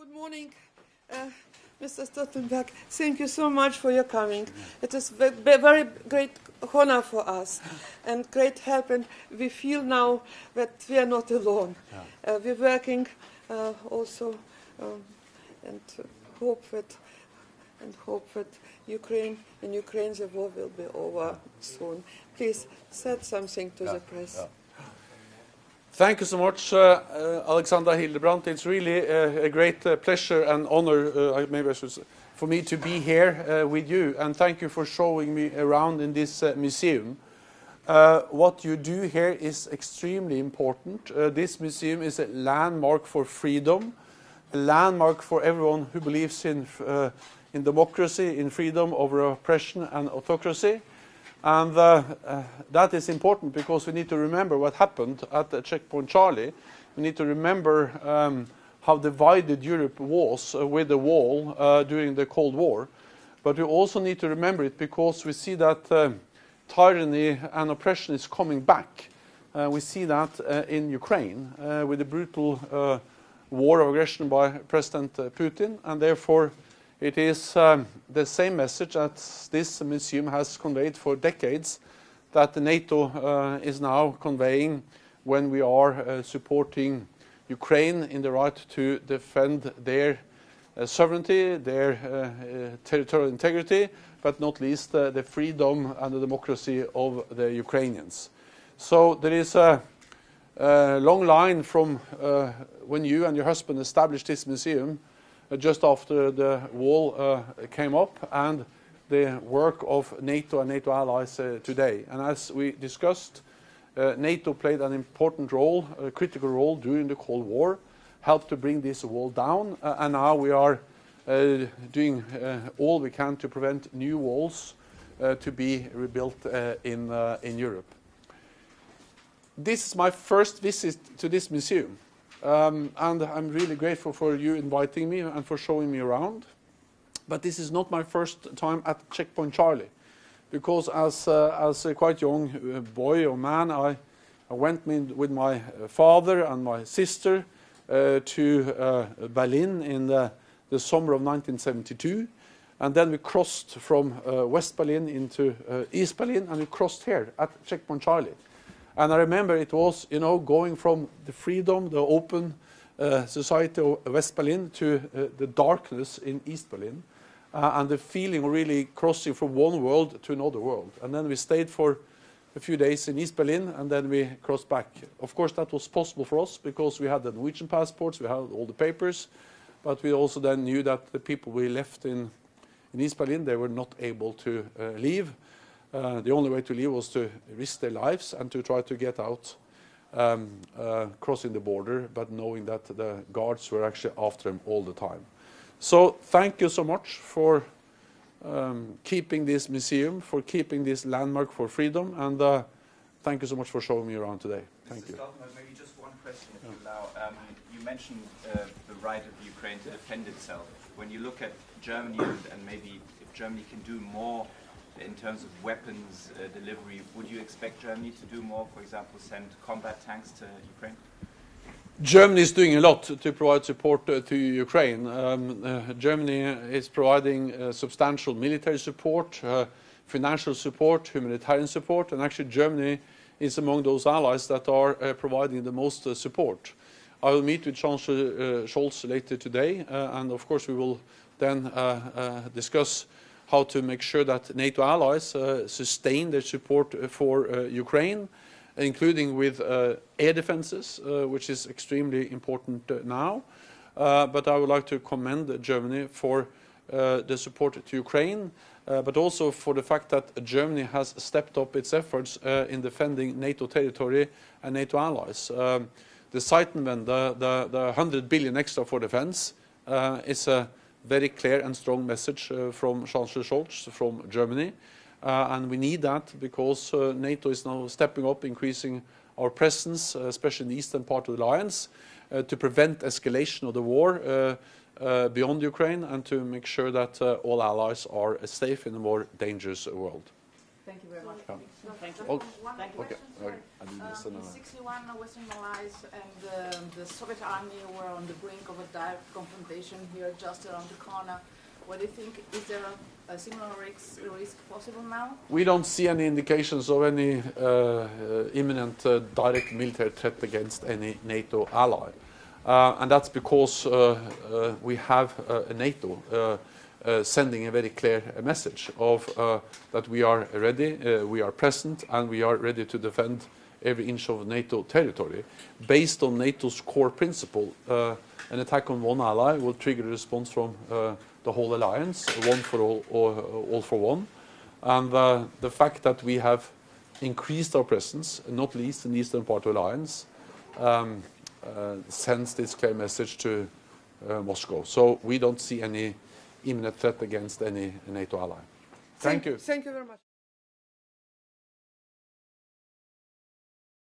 Good morning, Mr. Stoltenberg. Thank you so much for your coming. It is a very great honor for us and great help, and we feel now that we are not alone. We're working also and hope that Ukraine the war will be over soon. Please say something to the press. Thank you so much, Alexandra, Hildebrandt. It's really a great pleasure and honor, maybe I should say, for me to be here with you. And thank you for showing me around in this museum. What you do here is extremely important. This museum is a landmark for freedom, a landmark for everyone who believes in democracy, in freedom over oppression and autocracy. And that is important because we need to remember what happened at Checkpoint Charlie. We need to remember how divided Europe was with the wall during the Cold War. But we also need to remember it because we see that tyranny and oppression is coming back. We see that in Ukraine with the brutal war of aggression by President Putin, and therefore it is the same message that this museum has conveyed for decades that the NATO is now conveying when we are supporting Ukraine in the right to defend their sovereignty, their territorial integrity, but not least the freedom and the democracy of the Ukrainians. So there is a long line from when you and your husband established this museum just after the wall came up, and the work of NATO and NATO allies today. And as we discussed, NATO played an important role, a critical role during the Cold War, helped to bring this wall down, and now we are doing all we can to prevent new walls to be rebuilt in Europe. This is my first visit to this museum. And I'm really grateful for you inviting me and for showing me around. But this is not my first time at Checkpoint Charlie, because as a quite young boy or man, I went with my father and my sister to Berlin in the summer of 1972. And then we crossed from West Berlin into East Berlin, and we crossed here at Checkpoint Charlie. And I remember it was, going from the freedom, the open society of West Berlin to the darkness in East Berlin, and the feeling of really crossing from one world to another world. And then we stayed for a few days in East Berlin, and then we crossed back. Of course, that was possible for us because we had the Norwegian passports, we had all the papers, but we also then knew that the people we left in East Berlin, they were not able to leave. The only way to leave was to risk their lives and to try to get out, crossing the border, but knowing that the guards were actually after them all the time. So thank you so much for keeping this museum, for keeping this landmark for freedom, and thank you so much for showing me around today. Thank you. Mr. Stoltenberg, maybe just one question, if you allow. You mentioned the right of Ukraine to defend itself. When you look at Germany and maybe if Germany can do more in terms of weapons delivery, would you expect Germany to do more, for example, send combat tanks to Ukraine? Germany is doing a lot to provide support to Ukraine. Germany is providing substantial military support, financial support, humanitarian support, and actually Germany is among those allies that are providing the most support. I will meet with Chancellor Scholz later today, and of course we will then discuss how to make sure that NATO allies sustain their support for Ukraine, including with air defenses, which is extremely important now. But I would like to commend Germany for the support to Ukraine, but also for the fact that Germany has stepped up its efforts in defending NATO territory and NATO allies. The Zeitenwende, the 100 billion extra for defense, is a very clear and strong message from Chancellor Scholz from Germany. And we need that because NATO is now stepping up, increasing our presence, especially in the eastern part of the alliance, to prevent escalation of the war beyond Ukraine and to make sure that all allies are safe in a more dangerous world. Thank you very much. Yeah. Thank you. Oh, One okay, question, okay. sorry. I didn't listen. In 61, Western Allies and the Soviet army were on the brink of a direct confrontation here just around the corner. What do you think? Is there a similar risk possible now? We don't see any indications of any imminent direct military threat against any NATO ally. And that's because we have a NATO sending a very clear message of that we are ready, we are present, and we are ready to defend every inch of NATO territory. Based on NATO's core principle, an attack on one ally will trigger a response from the whole alliance, one for all for one. And the fact that we have increased our presence, not least in the eastern part of the alliance, sends this clear message to Moscow. So we don't see any imminent threat against any NATO ally. Thank you. Thank you very much.